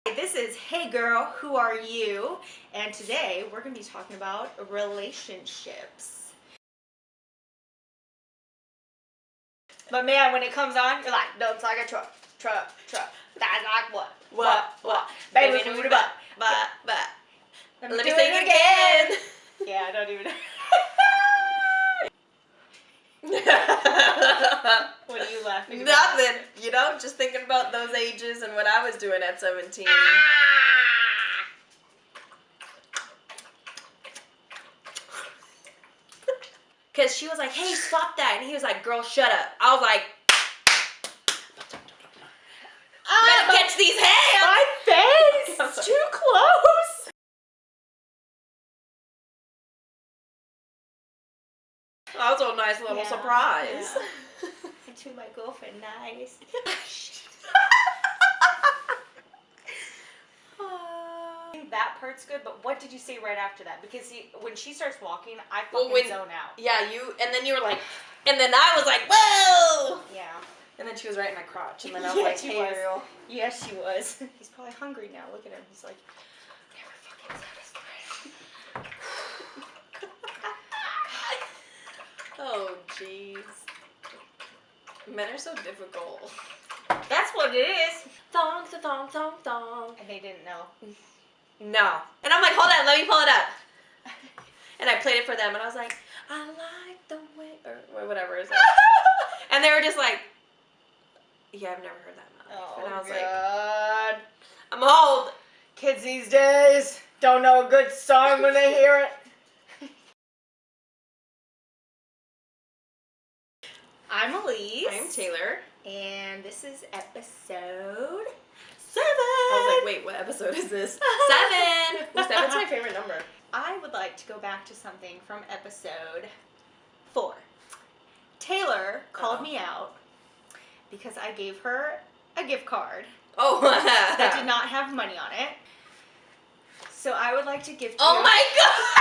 This is Hey Girl, Who Are You? And today we're going to be talking about relationships. But man, when it comes on, you're like, don't talk a truck. That's like what? Baby, but. Let me sing again. Yeah, I don't even know. What are you laughing about? Nothing. You know, just thinking about those ages and what I was doing at 17. Because she was like, hey, stop that. And he was like, girl, shut up. I was like, better catch these hands. My face! It's too close! That was a nice little surprise. Yeah. I treat my girlfriend nice. That part's good, but what did you say right after that? Because when she starts walking, I fucking zone out. Yeah, and then you were like, and then I was like, whoa! Yeah. And then she was right in my crotch, and then I was like, hey, girl. Yes, she was. He's probably hungry now. Look at him. He's like, never fucking satisfied. Oh, jeez. Men are so difficult. That's what it is. Thong, thong, thong, thong. And they didn't know. No. And I'm like, hold on, let me pull it up. And I played it for them, and I was like, I like the way, or whatever it is. And they were just like, yeah, I've never heard that in my life. Oh, and I was God. like, I'm old. Kids these days don't know a good song when they hear it. I'm Alyse. I'm Taylor. And this is episode 7. I was like, wait, what episode is this? 7! Well, 7's my favorite number. I would like to go back to something from episode 4. Taylor called me out because I gave her a gift card that did not have money on it. So I would like to gift you. Oh my gosh!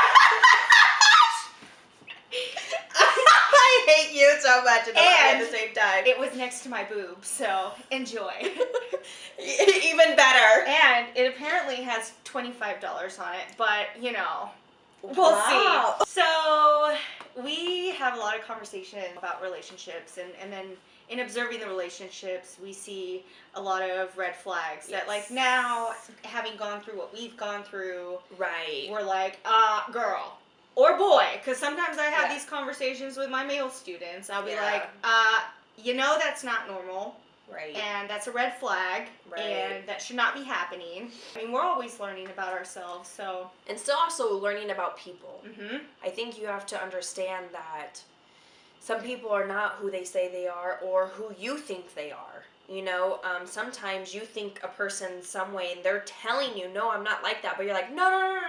I hate you so much and at the same time. It was next to my boob, so enjoy. Even better. And it apparently has $25 on it, but you know, we'll see. So we have a lot of conversation about relationships, and then in observing the relationships, we see a lot of red flags that, like, now, having gone through what we've gone through, right, we're like, girl. Or boy, because sometimes I have these conversations with my male students. I'll be like, you know that's not normal. Right. And that's a red flag. Right. And that should not be happening. I mean, we're always learning about ourselves, so. And still also learning about people. Mm-hmm. I think you have to understand that some people are not who they say they are or who you think they are. You know, sometimes you think a person's some way and they're telling you, no, I'm not like that. But you're like, no.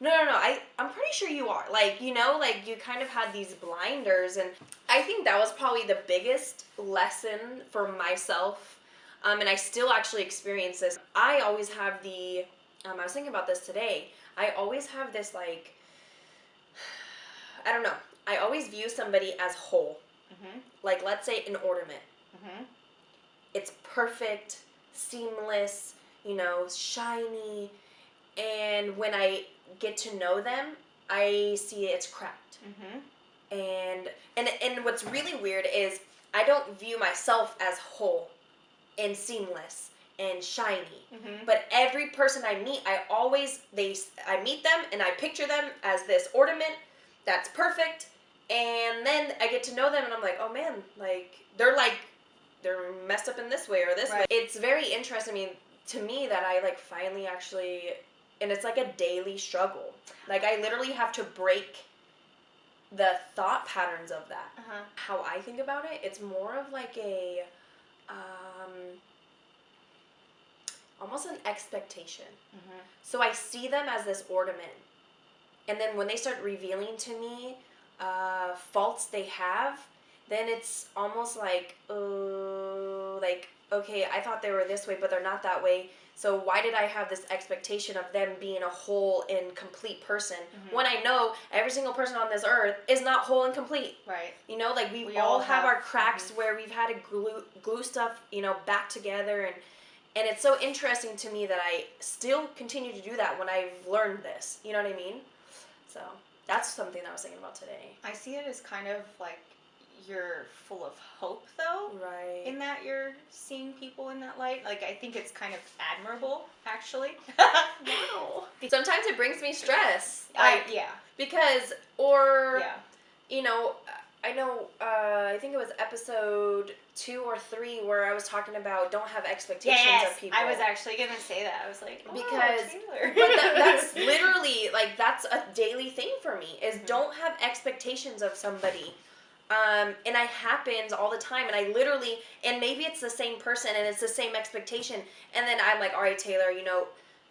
No, I'm pretty sure you are. Like, you know, like you kind of had these blinders. And I think that was probably the biggest lesson for myself. And I still actually experience this. I always have I was thinking about this today. I always have this, like, I don't know. I always view somebody as whole. Mm-hmm. Like, let's say an ornament. Mm-hmm. It's perfect, seamless, you know, shiny. And when I get to know them, I see it's cracked. Mm-hmm. And what's really weird is I don't view myself as whole and seamless and shiny. Mm-hmm. But every person I meet, I meet them and I picture them as this ornament that's perfect. And then I get to know them and I'm like, oh man, like they're messed up in this way or this way. It's very interesting to me that I like finally actually. And it's like a daily struggle. Like, I literally have to break the thought patterns of that. Uh-huh. How I think about it, it's more of like a, almost an expectation. Mm-hmm. So I see them as this ornament. And then when they start revealing to me faults they have, then it's almost like, okay, I thought they were this way, but they're not that way. So why did I have this expectation of them being a whole and complete person when I know every single person on this earth is not whole and complete? Right. You know, like we all have our cracks where we've had to glue stuff, you know, back together And it's so interesting to me that I still continue to do that when I've learned this. You know what I mean? So that's something I was thinking about today. I see it as kind of like you're full of hope, though. Right. In that you're seeing people in that light. Like, I think it's kind of admirable, actually. Wow. Sometimes it brings me stress. Yeah. Because, you know, I know, I think it was episode 2 or 3 where I was talking about don't have expectations of people. I was actually going to say that. I was like, because Taylor. But that's literally, like, that's a daily thing for me, is don't have expectations of somebody. And it happens all the time, and I literally, and maybe it's the same person, and it's the same expectation, and then I'm like, all right, Taylor, you know,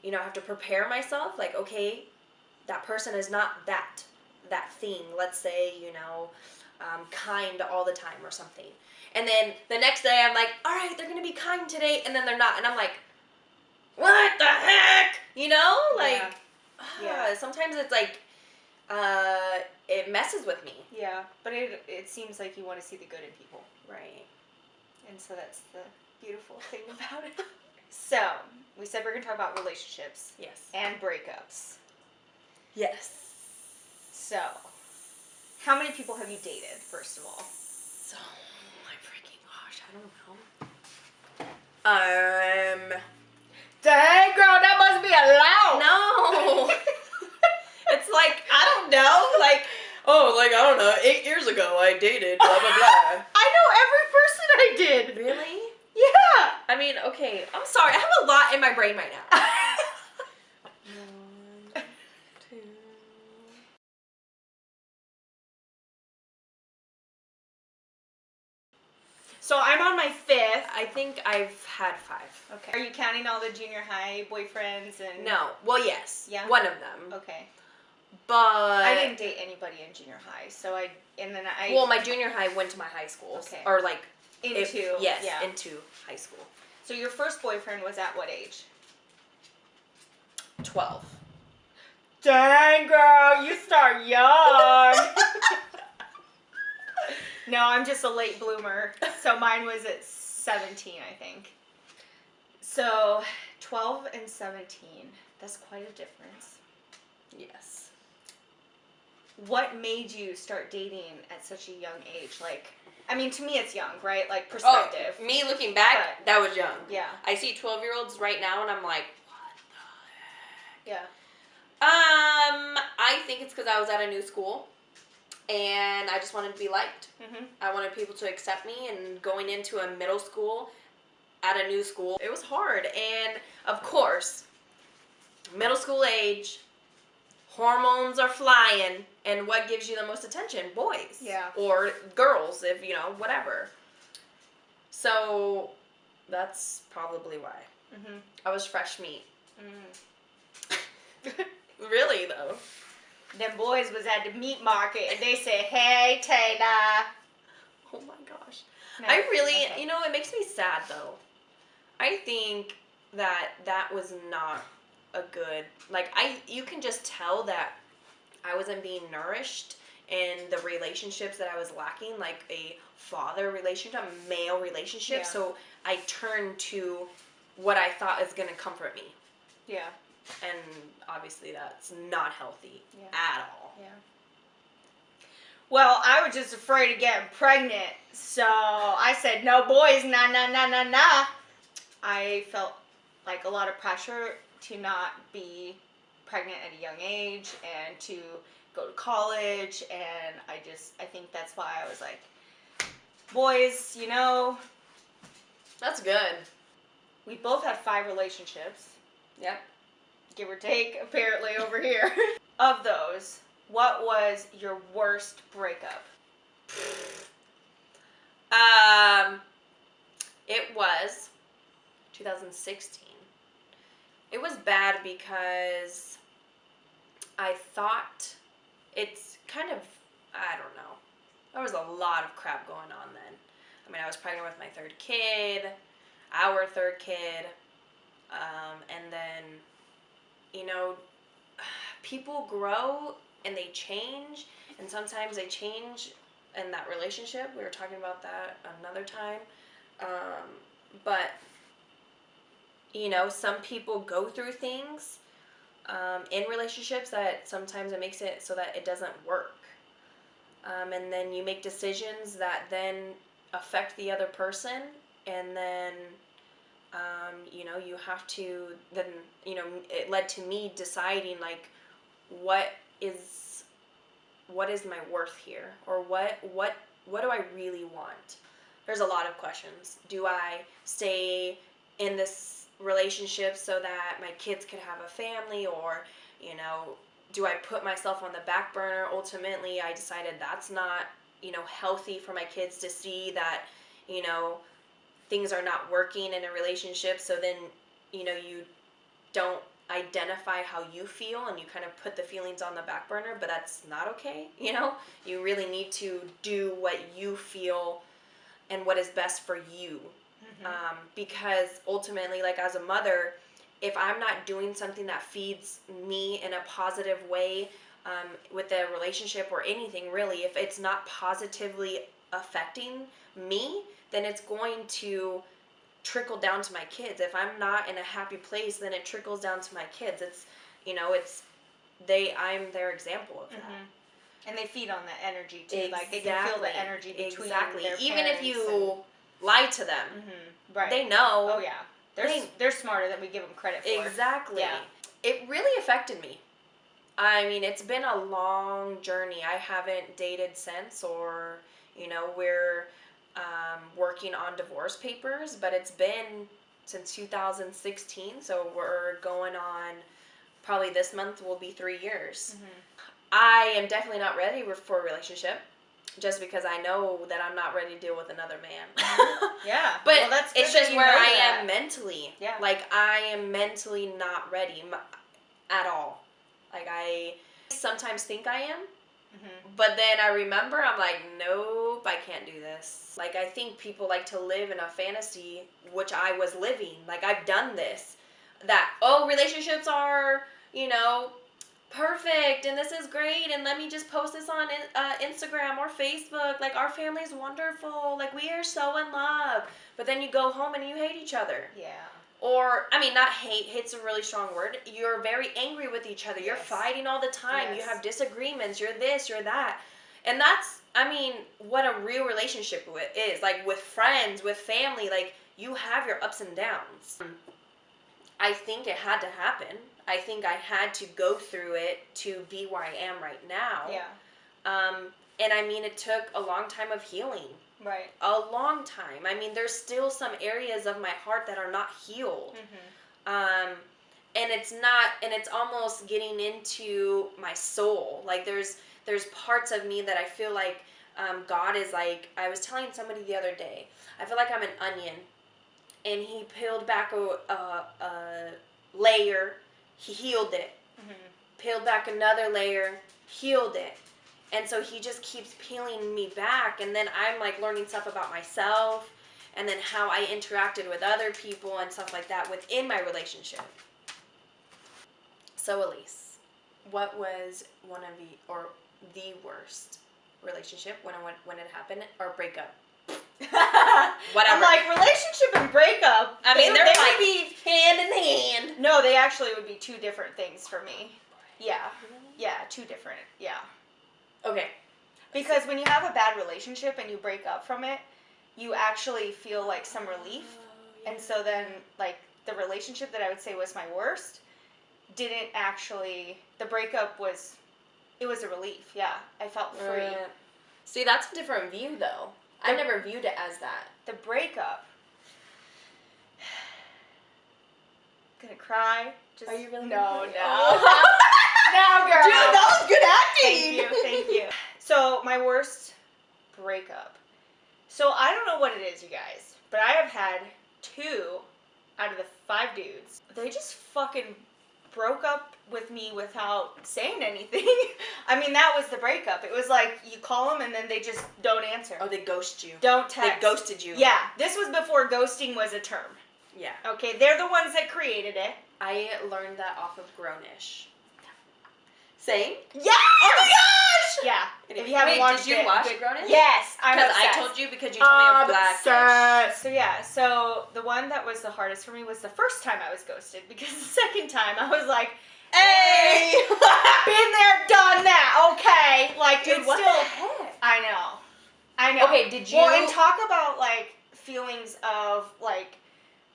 I have to prepare myself, like, okay, that person is not that thing, let's say, you know, kind all the time or something. And then the next day I'm like, all right, they're going to be kind today, and then they're not, and I'm like, what the heck? You know? Like, sometimes it's like, it messes with me. Yeah, but it seems like you want to see the good in people. Right. And so that's the beautiful thing about it. So, we said we're going to talk about relationships. Yes. And breakups. Yes. So, how many people have you dated, first of all? So, my freaking gosh, I don't know. Dang, girl, that must be a lot. No. It's like, I don't know, like, oh, like, I don't know, 8 years ago I dated, blah, blah, blah. I know every person I did. Really? Yeah. I mean, okay, I'm sorry, I have a lot in my brain right now. 1, 2. So I'm on my 5th. I think I've had 5. Okay. Are you counting all the junior high boyfriends and? No. Well, yes. Yeah. One of them. Okay. But I didn't date anybody in junior high, so Well, my junior high went to my high school. Okay. Or like into into high school. So your first boyfriend was at what age? 12. Dang, girl, you start young. No, I'm just a late bloomer. So mine was at 17, I think. So 12 and 17, that's quite a difference. Yes. What made you start dating at such a young age? Like, I mean, to me it's young, right? Like, perspective. Oh, me looking back, that was young. Yeah. I see 12-year-olds right now and I'm like, what the heck? Yeah. I think it's because I was at a new school. And I just wanted to be liked. Mm-hmm. I wanted people to accept me, and going into a middle school at a new school, it was hard. And of course, middle school age, hormones are flying, and what gives you the most attention? Boys. Yeah. Or girls, if you know, whatever. So that's probably why. Mm-hmm. I was fresh meat. Mm. Really, though. Them boys was at the meat market and they said, "Hey, Taylor." Oh my gosh. No, I really, okay. you know, it makes me sad though. I think that was not a good, like, you can just tell that I wasn't being nourished in the relationships that I was lacking, like a father relationship, a male relationship. Yeah. So I turned to what I thought is going to comfort me. Yeah. And obviously that's not healthy at all. Yeah. Well, I was just afraid of getting pregnant, so I said, no boys, nah, nah, nah, nah, nah. I felt like a lot of pressure to not be pregnant at a young age and to go to college, and I think that's why I was like, boys, you know. That's good. We both had 5 relationships. Yep. Give or take, apparently, over here. Of those, what was your worst breakup? It was 2016. It was bad because I thought it's kind of, I don't know. There was a lot of crap going on then. I mean, I was pregnant with my 3rd kid, our 3rd kid, and then, you know, people grow and they change, and sometimes they change in that relationship. We were talking about that another time. But you know, some people go through things in relationships that sometimes it makes it so that it doesn't work. And then you make decisions that then affect the other person, and then you know, you have to then, you know, it led to me deciding like what is my worth here, or what do I really want. There's a lot of questions. Do I stay in this relationship so that my kids could have a family, or, you know, do I put myself on the back burner? Ultimately, I decided that's not, you know, healthy for my kids to see that, you know, things are not working in a relationship. So then, you know, you don't identify how you feel, and you kind of put the feelings on the back burner, but that's not okay. You know, you really need to do what you feel and what is best for you. Because ultimately, like as a mother, if I'm not doing something that feeds me in a positive way, with a relationship or anything really, if it's not positively affecting me, then it's going to trickle down to my kids. If I'm not in a happy place, then it trickles down to my kids. It's, you know, I'm their example of that. And they feed on that energy too. Exactly. Like they can feel the energy between their Even if parents you lie to them, right. they know. Oh yeah, they're smarter than we give them credit for. Exactly. Yeah. It really affected me. I mean, it's been a long journey. I haven't dated since, or, you know, we're working on divorce papers, but it's been since 2016, so we're going on, probably this month will be 3 years. I am definitely not ready for a relationship, just because I know that I'm not ready to deal with another man. Yeah. But well, that's it's just where I am mentally. Yeah. Like, I am mentally not ready at all. Like, I sometimes think I am, but then I remember, I'm like, nope, I can't do this. Like, I think people like to live in a fantasy, which I was living. Like, I've done this. That, oh, relationships are, you know, perfect, and this is great, and let me just post this on Instagram or Facebook. Like, our family's wonderful. Like, we are so in love. But then you go home and you hate each other. Yeah. Or, I mean, not hate. Hate's a really strong word. You're very angry with each other. You're fighting all the time. Yes. You have disagreements. You're this, you're that. And that's, I mean, what a real relationship is. Like, with friends, with family, like, you have your ups and downs. I think it had to happen. I think I had to go through it to be where I am right now. Yeah. And I mean, it took a long time of healing. Right. A long time. I mean, there's still some areas of my heart that are not healed. And it's almost getting into my soul. Like, there's parts of me that I feel like God is like, I was telling somebody the other day, I feel like I'm an onion, and he peeled back a layer, he healed it. Peeled back another layer, healed it. And so he just keeps peeling me back, and then I'm like learning stuff about myself, and then how I interacted with other people and stuff like that within my relationship. So Alyse, what was one of the worst relationship when it happened, or breakup? Whatever. I'm like, relationship and breakup. I mean, they're they like would be hand in hand. No, they actually would be two different things for me. Yeah. Yeah, two different. Yeah. Okay. Because when you have a bad relationship and you break up from it, you actually feel like some relief. And so then, like, the relationship that I would say was my worst didn't actually, the breakup was, it was a relief. Yeah. I felt free. See, that's a different view, though. I never viewed it as that. The breakup. Gonna cry? Are you really? No. No, girl. Dude, that was good acting. Thank you. So, my worst breakup. So, I don't know what it is, you guys, but I have had 2 out of the 5 dudes. They just fucking broke up with me without saying anything. I mean, that was the breakup. It was like, you call them and then they just don't answer. Oh, they ghost you. Don't text. They ghosted you. Yeah, this was before ghosting was a term. Yeah. Okay, they're the ones that created it. I learned that off of Grownish. Same? Yeah! Oh my gosh! Yeah. If you haven't watched did you watch Grown-ish? Yes, I'm Because obsessed. I told you because you told me I'm Blackish. So yeah, so the one that was the hardest for me was the first time I was ghosted, because the second time I was like, hey, been there, done that, okay. Like, dude, it's what still, the heck? I know. Okay, did you? Well, and talk about like feelings of like,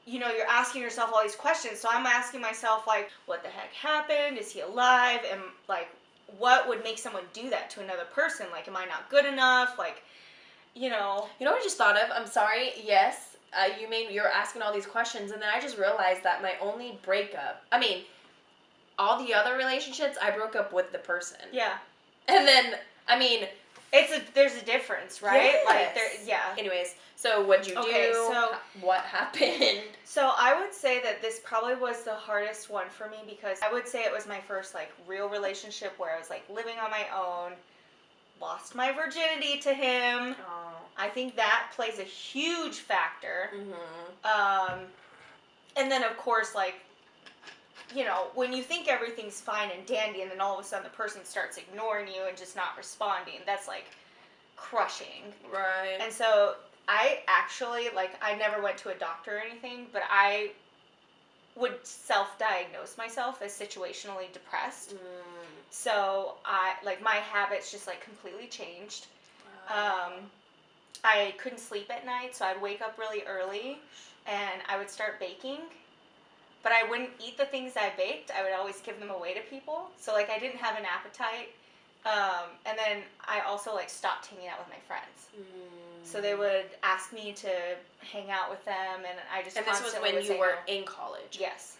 you know, you're asking yourself all these questions. So I'm asking myself like, what the heck happened? Is he alive? And like, what would make someone do that to another person? Like, am I not good enough? Like, you know. You know what I just thought of? I'm sorry. Yes, you're asking all these questions, and then I just realized that my only breakup. I mean, all the other relationships, I broke up with the person. Yeah. And then, I mean, there's a difference, right? Yes. Like, yeah. Anyways, so what'd you do? So what happened? So I would say that this probably was the hardest one for me, because I would say it was my first like real relationship where I was like living on my own, lost my virginity to him. Oh. I think that plays a huge factor. Mm-hmm. And then of course, like, you know, when you think everything's fine and dandy, and then all of a sudden the person starts ignoring you and just not responding, that's like crushing. Right. And so I actually, like, I never went to a doctor or anything, but I would self-diagnose myself as situationally depressed. So my habits just like completely changed. I couldn't sleep at night, so I'd wake up really early and I would start baking. But I wouldn't eat the things I baked. I would always give them away to people. So like I didn't have an appetite. And then I also like stopped hanging out with my friends. So they would ask me to hang out with them, and I just And this was when you were in college? Yes.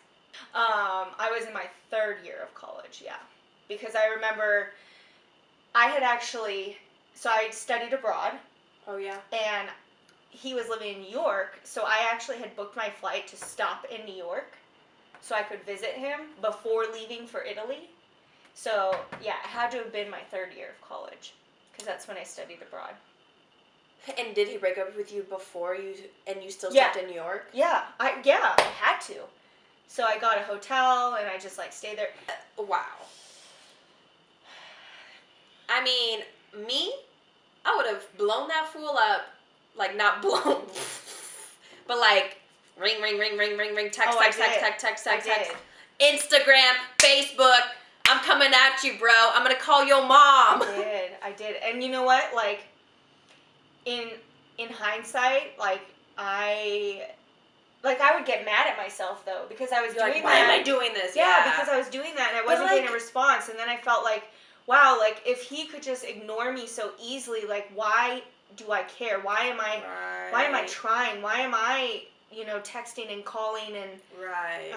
I was in my third year of college, yeah. Because I remember I had actually, so I studied abroad. Oh, yeah. And he was living in New York, so I actually had booked my flight to stop in New York so I could visit him before leaving for Italy. So, yeah, it had to have been my third year of college, because that's when I studied abroad. And did he break up with you before you still stopped in New York? Yeah, I had to. So I got a hotel, and I just, like, stayed there. Wow. I mean, I would have blown that fool up, like, not blown, but, like, ring, text. Instagram, Facebook, I'm coming at you, bro. I'm going to call your mom. I did. And you know what? Like, in hindsight, like, I would get mad at myself, though, because I was doing that. Why am I doing this? Yeah, because I was doing that, and I wasn't getting a response, and then I felt like, wow, like, if he could just ignore me so easily, like, why do I care? Why am I trying? Why am I, you know, texting and calling and... Right.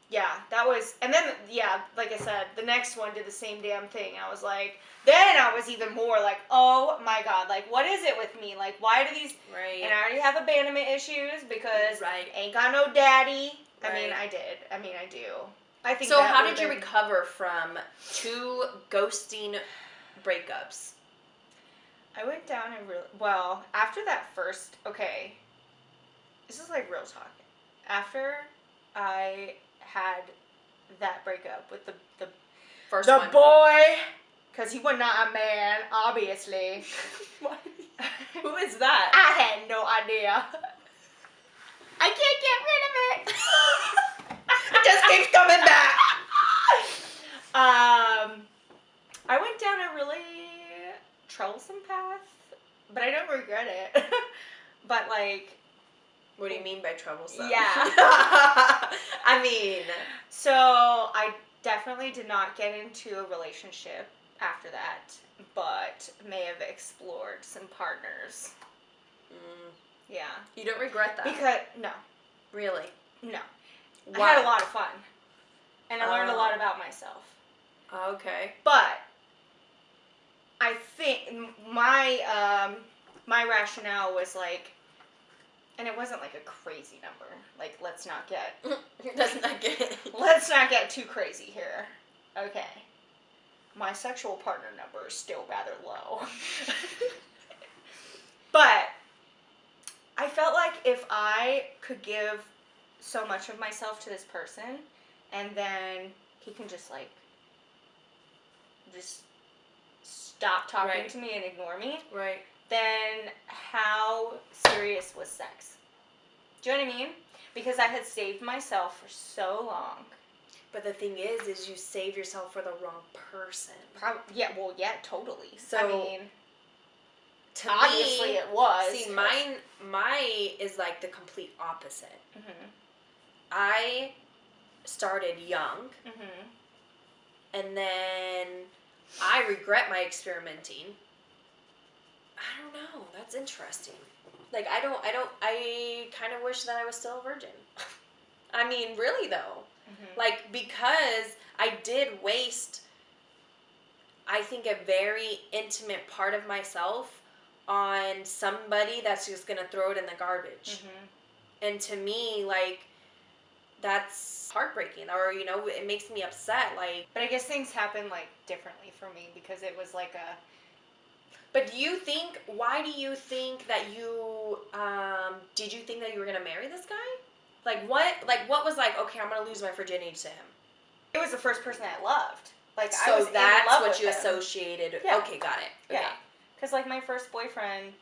Yeah, that was... And then, yeah, like I said, the next one did the same damn thing. I was like... Then I was even more like, oh my God, like, what is it with me? Like, why do these... Right. And I already have abandonment issues because ain't got no daddy. Right. I do. I think. So how did you recover from 2 ghosting breakups? I went down and well, after that first, okay, this is like real talk. After I had that breakup with the first one. The boy, because he was not a man, obviously. What? Who is that? I had no idea. I can't get rid of it. It just keeps coming back. I went down a really troublesome path, but I don't regret it. But like... What do you mean by troublesome? Yeah. I mean... So, I definitely did not get into a relationship after that, but may have explored some partners. Yeah. You don't regret that? Because, no. Really? No. Why? I had a lot of fun. And I learned a lot about myself. Okay. But I think my rationale was like, and it wasn't like a crazy number. Like, let's not get too crazy here. Okay. My sexual partner number is still rather low. But I felt like if I could give so much of myself to this person, and then he can just stop talking Right. to me and ignore me, Right. then how serious was sex? Do you know what I mean? Because I had saved myself for so long. But the thing is you save yourself for the wrong person. Yeah, totally. So, I mean, to obviously me, it was. See, cause... mine is like the complete opposite. Mm-hmm. I started young, Mm-hmm. and then I regret my experimenting. I don't know. That's interesting. Like, I kind of wish that I was still a virgin. I mean, really though. Mm-hmm. Like, because I did waste, I think, a very intimate part of myself on somebody that's just gonna throw it in the garbage. Mm-hmm. And to me, like, that's heartbreaking, or, you know, it makes me upset. Like, But I guess things happen like differently for me because it was like a... But why do you think that did you think that you were gonna marry this guy? Like, what was like, okay, I'm gonna lose my virginity to him? It was the first person I loved. Like, So I was that's in love what with you him. associated. Yeah. Okay, got it. Okay. Yeah. Because, like, my first boyfriend,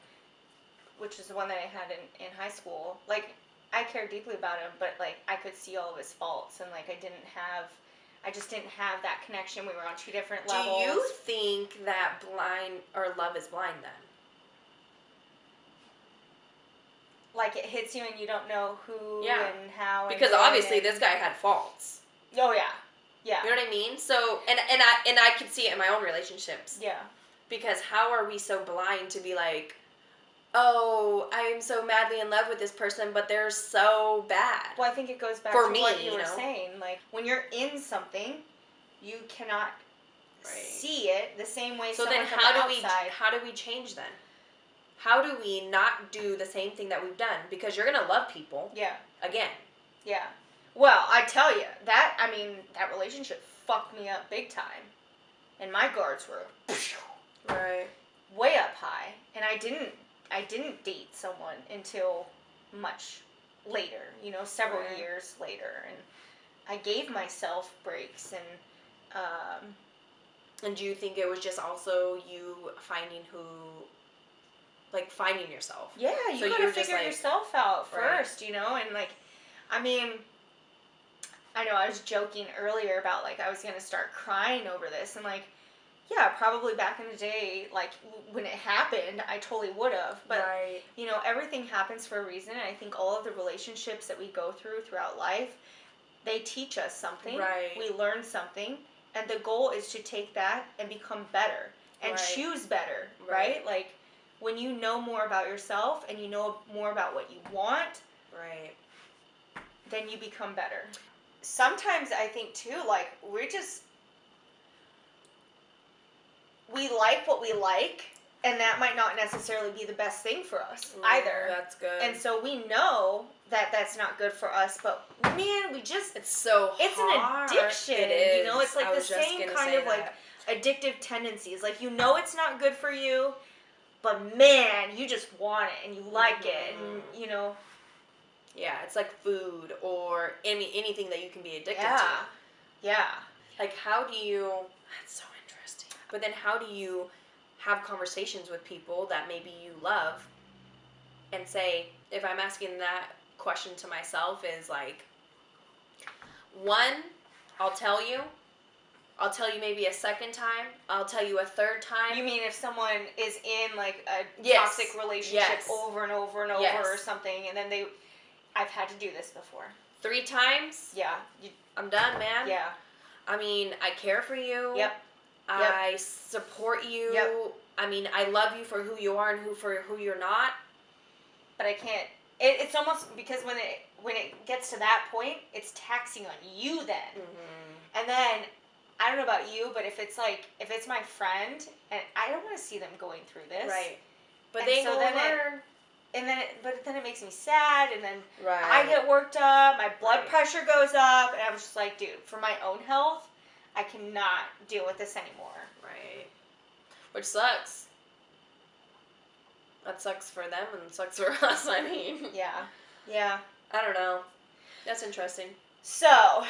which is the one that I had in high school, like, I cared deeply about him, but, like, I could see all of his faults, and, like, I just didn't have that connection. We were on two different levels. Do you think that love is blind then? Like, it hits you and you don't know who and how. Because obviously this guy had faults. Oh, yeah. Yeah. You know what I mean? So, and I could see it in my own relationships. Yeah. Because how are we so blind to be like, oh, I am so madly in love with this person, but they're so bad. Well, I think it goes back to what you were saying. Like, when you're in something, you cannot see it the same way. So then, how do we change then? How do we not do the same thing that we've done? Because you're gonna love people. Yeah. Again. Yeah. Well, I tell you that relationship fucked me up big time, and my guards were way up high, and I didn't date someone until much later. You know, several years later, and I gave myself breaks and. And do you think it was just also you finding finding yourself? Yeah, you gotta figure yourself out first, you know, and like, I mean, I know I was joking earlier about like I was gonna start crying over this, and like, yeah, probably back in the day, like when it happened, I totally would have, but you know, everything happens for a reason, and I think all of the relationships that we go throughout life, they teach us something, we learn something, and the goal is to take that and become better and choose better, right? Like, when you know more about yourself and you know more about what you want, then you become better. Sometimes I think too, like, we like what we like, and that might not necessarily be the best thing for us either. That's good. And so we know that that's not good for us, but man, it's so hard. It's an addiction. It is. You know, it's like the same kind of like addictive tendencies. Like, you know it's not good for you, but man, you just want it and you like it, and you know. Yeah, it's like food or anything that you can be addicted to. Yeah. Like, that's so interesting. But then how do you have conversations with people that maybe you love and say, if I'm asking that question to myself, is like, one, I'll tell you maybe a second time, I'll tell you a third time. You mean if someone is in like a toxic relationship over and over and over or something, and then I've had to do this before. 3 times? Yeah. I'm done, man. Yeah. I mean, I care for you. Yep. I support you. Yep. I mean, I love you for who you are and for who you're not. But I can't. It's almost because when it gets to that point, it's taxing on you then. Mm-hmm. And then, I don't know about you, but if it's my friend, and I don't want to see them going through this. Right. But they go over. But then it makes me sad, and then I get worked up, my blood pressure goes up, and I'm just like, dude, for my own health, I cannot deal with this anymore. Right. Which sucks. That sucks for them and sucks for us, I mean. Yeah. I don't know. That's interesting. So,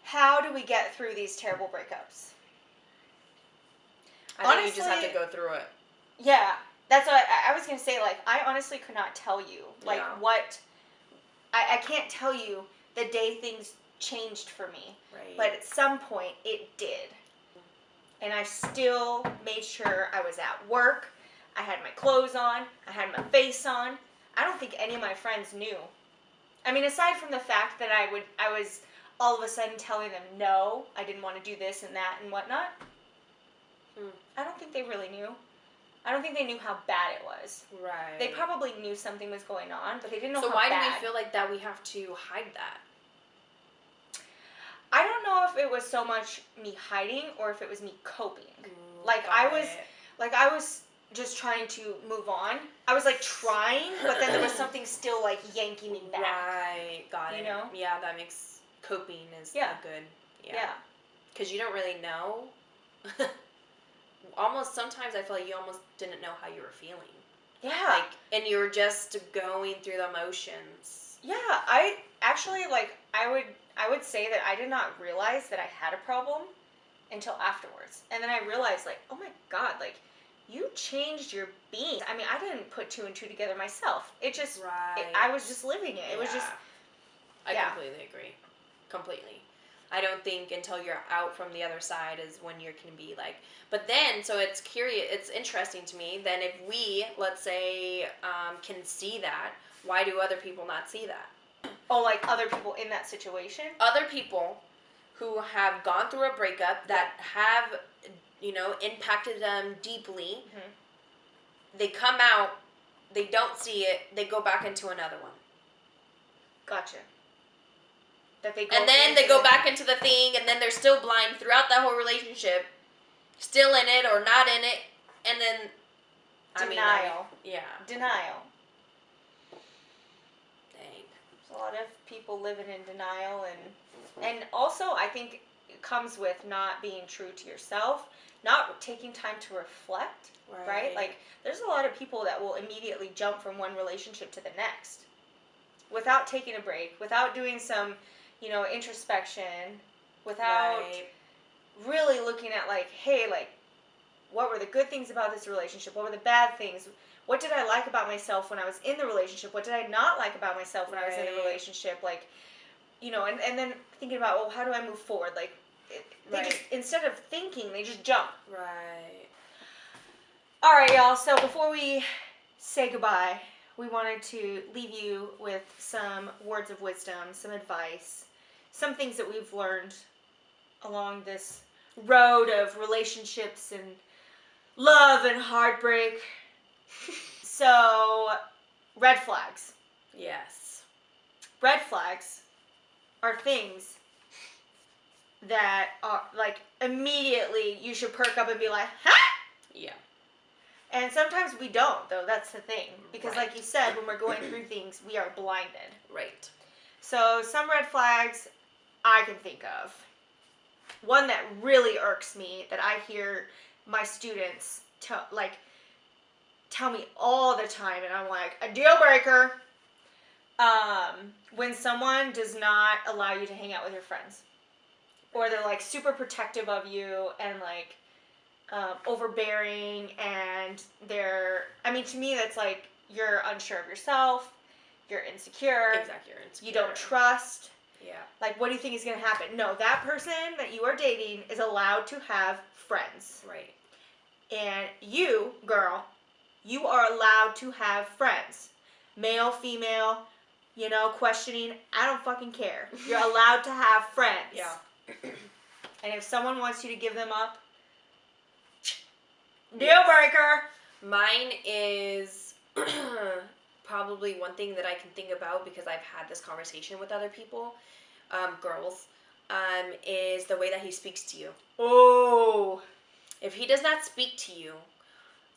how do we get through these terrible breakups? I think you just have to go through it. Yeah. That's what I was going to say. Like, I honestly could not tell you. Like, what... I can't tell you the day things changed for me. Right. But at some point, it did. And I still made sure I was at work. I had my clothes on. I had my face on. I don't think any of my friends knew. I mean, aside from the fact that I was all of a sudden telling them, no, I didn't want to do this and that and whatnot. I don't think they really knew. I don't think they knew how bad it was. Right. They probably knew something was going on, but they didn't know how bad. So why do we feel like that we have to hide that? I don't know if it was so much me hiding or if it was me coping. I was just trying to move on. I was like trying, but then there was something still like yanking me back. Right, got it. You know? Yeah, that makes coping is good. Yeah. Because you don't really know. Almost sometimes I feel like you almost didn't know how you were feeling. Yeah. Like, and you were just going through the motions. Yeah, I actually I would say that I did not realize that I had a problem until afterwards. And then I realized like, oh my God, like you changed your being. I mean, I didn't put two and two together myself. It just I was just living it. It was just I completely agree. Completely. I don't think until you're out from the other side is when you can be like, but then, so it's interesting to me, then if we, let's say, can see that, why do other people not see that? Oh, like other people in that situation? Other people who have gone through a breakup that have, impacted them deeply, they come out, they don't see it, they go back into another one. Gotcha. And then they go back into the thing, and then they're still blind throughout that whole relationship, still in it or not in it, and then denial. Yeah. Denial. Dang. There's a lot of people living in denial, and also I think it comes with not being true to yourself, not taking time to reflect, right? Like there's a lot of people that will immediately jump from one relationship to the next without taking a break, without doing some introspection, without really looking at like, hey, like, what were the good things about this relationship? What were the bad things? What did I like about myself when I was in the relationship? What did I not like about myself when I was in the relationship? Like, and then thinking about, well, how do I move forward? Like, they just, instead of thinking, they just jump. Right. All right, y'all. So before we say goodbye, we wanted to leave you with some words of wisdom, some advice, some things that we've learned along this road of relationships and love and heartbreak. So, red flags. Yes. Red flags are things that are like immediately you should perk up and be like, ha! Yeah. And sometimes we don't, though. That's the thing. Because like you said, when we're going through things, we are blinded. Right. So some red flags I can think of. One that really irks me that I hear my students tell me all the time, and I'm like, a deal breaker. When someone does not allow you to hang out with your friends. Or they're like super protective of you and like overbearing, and to me that's like you're unsure of yourself, you're insecure. Exactly, you're insecure. You don't trust. Yeah. Like, what do you think is going to happen? No, that person that you are dating is allowed to have friends. Right. And you, girl, you are allowed to have friends. Male, female, questioning, I don't fucking care. You're allowed to have friends. Yeah. And if someone wants you to give them up, deal breaker. Mine is probably one thing that I can think about because I've had this conversation with other people, girls, is the way that he speaks to you. Oh. If he does not speak to you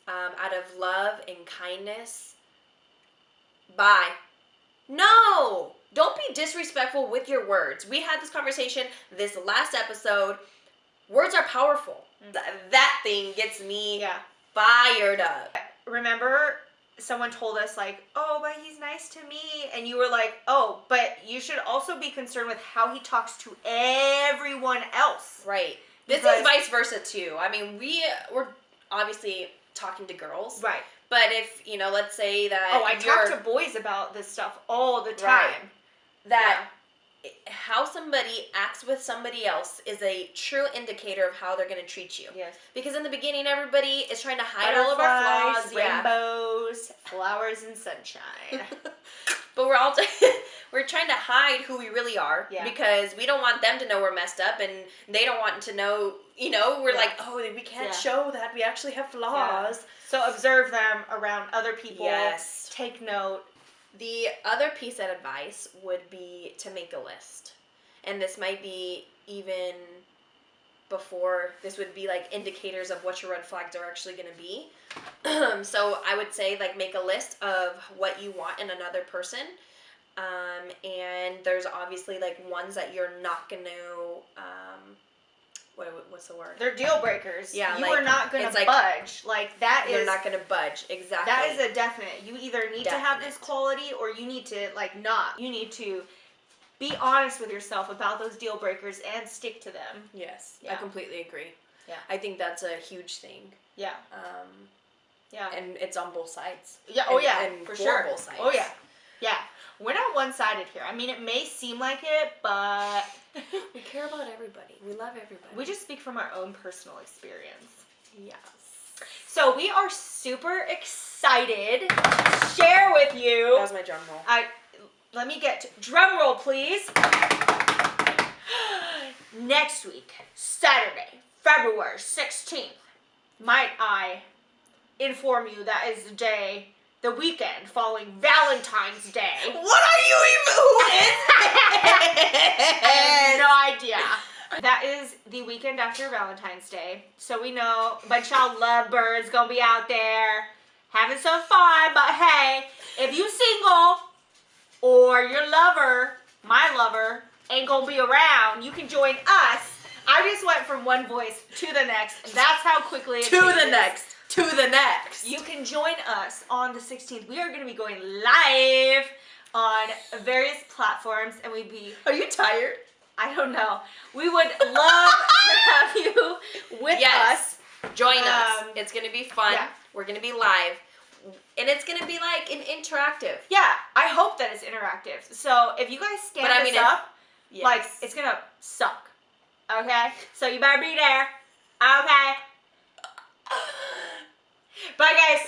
out of love and kindness, bye. No! Don't be disrespectful with your words. We had this conversation this last episode. Words are powerful. That thing gets me fired up. Remember, someone told us like, oh, but he's nice to me. And you were like, oh, but you should also be concerned with how he talks to everyone else. Right. This is vice versa too. I mean, obviously talking to girls. Right. But if, let's say that I talk to boys about this stuff all the time. That how somebody acts with somebody else is a true indicator of how they're going to treat you. Yes. Because in the beginning, everybody is trying to hide all of our flaws. Rainbows, flowers, and sunshine. But we're trying to hide who we really are because we don't want them to know we're messed up, and they don't want to know, we're like, oh, we can't show that we actually have flaws. Yeah. So observe them around other people. Yes. Take note. The other piece of advice would be to make a list. And this might be even before, this would be like indicators of what your red flags are actually going to be. So I would say like make a list of what you want in another person. And there's obviously like ones that you're not going to, what's the word? They're deal breakers. Yeah, you are not going to budge. Like that is. You're not going to budge. Exactly. That is a definite. You either need to have this quality or you need to not. You need to be honest with yourself about those deal breakers and stick to them. Yes, I completely agree. Yeah. I think that's a huge thing. Yeah. Yeah. And it's on both sides. Yeah. And for sure. Both sides. Oh yeah. Yeah. We're not one-sided here. I mean, it may seem like it, but we care about everybody. We love everybody. We just speak from our own personal experience. Yes. So we are super excited to share with you. That was my drum roll. Let me get to, drum roll, please. Next week, Saturday, February 16th, might I inform you that is the weekend following Valentine's Day. What are you even? Who is I have no idea. That is the weekend after Valentine's Day. So we know a bunch of lovebirds gonna be out there having some fun. But hey, if you single or your lover, my lover, ain't gonna be around, you can join us. I just went from one voice to the next. And that's how quickly it changes. To the next. You can join us on the 16th. We are going to be going live on various platforms, and we'd be... Are you tired? I don't know. We would love to have you with us. Join us. It's going to be fun. Yeah. We're going to be live. And it's going to be like an interactive. Yeah, I hope that it's interactive. So if you guys stand up, like, it's going to suck. Okay? So you better be there. Okay? Bye, guys.